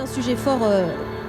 un sujet fort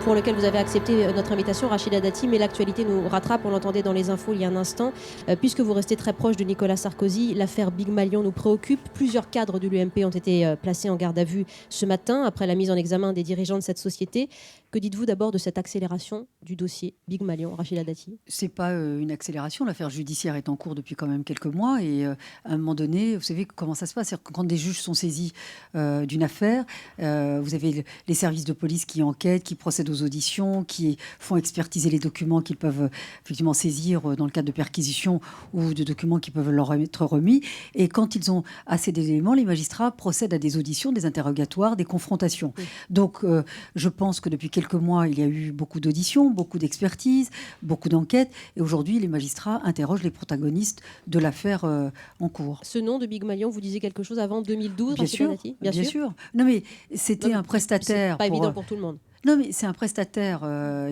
pour lequel vous avez accepté notre invitation, Rachida Dati, mais l'actualité nous rattrape, on l'entendait dans les infos il y a un instant. Puisque vous restez très proche de Nicolas Sarkozy, l'affaire Big Malion nous préoccupe. Plusieurs cadres de l'UMP ont été placés en garde à vue ce matin après la mise en examen des dirigeants de cette société. Que dites-vous d'abord de cette accélération du dossier Big Malion, Rachida Dati? C'est pas une accélération. L'affaire judiciaire est en cours depuis quand même quelques mois. Et à un moment donné, vous savez comment ça se passe. C'est-à-dire que quand des juges sont saisis d'une affaire, vous avez les services de police qui enquêtent, qui procèdent aux auditions, qui font expertiser les documents qu'ils peuvent effectivement saisir dans le cadre de perquisitions ou de documents qui peuvent leur être remis. Et quand ils ont assez d'éléments, les magistrats procèdent à des auditions, des interrogatoires, des confrontations. Oui. Donc, je pense que depuis quelques mois, il y a eu beaucoup d'auditions, beaucoup d'expertises, beaucoup d'enquêtes. Et aujourd'hui, les magistrats interrogent les protagonistes de l'affaire en cours. Ce nom de Big Malion, vous disiez quelque chose avant 2012, bien sûr, Dati? Bien sûr. Non, mais c'était un prestataire. C'est pas évident pour tout le monde. Non, mais c'est un prestataire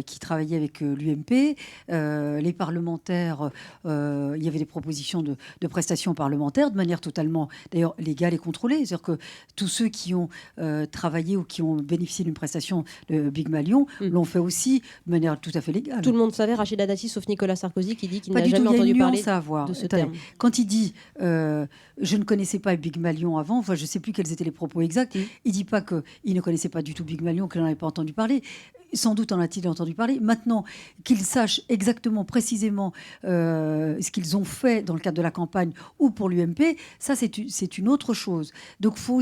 qui travaillait avec l'UMP. Les parlementaires, il y avait des propositions de prestations parlementaires de manière totalement, d'ailleurs, légale et contrôlée. C'est-à-dire que tous ceux qui ont travaillé ou qui ont bénéficié d'une prestation de Big Malion l'ont fait aussi de manière tout à fait légale. Tout le monde savait, Rachida Dati, sauf Nicolas Sarkozy, qui dit qu'il n'a jamais entendu parler de ce terme. Quand il dit « je ne connaissais pas Big Malion avant », enfin, je ne sais plus quels étaient les propos exacts, il ne dit pas qu'il ne connaissait pas du tout Big Malion, qu'il n'en avait pas entendu parler. Sans doute en a-t-il entendu parler. Maintenant, qu'ils sachent exactement, précisément ce qu'ils ont fait dans le cadre de la campagne ou pour l'UMP, ça, c'est une autre chose. Donc, faut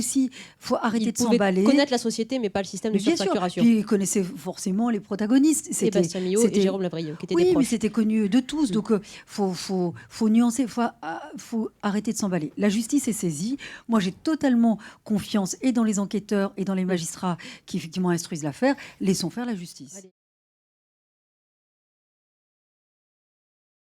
arrêter de s'emballer. Connaître la société, mais pas le système de surfacturation. Puis, ils connaissaient forcément les protagonistes. Sébastien Millot et Jérôme Lavrieux, qui étaient des proches. Oui, mais c'était connu de tous. Donc, faut nuancer, faut arrêter de s'emballer. La justice est saisie. Moi, j'ai totalement confiance et dans les enquêteurs et dans les magistrats qui, effectivement, instruisent l'affaire. Laissons faire la justice.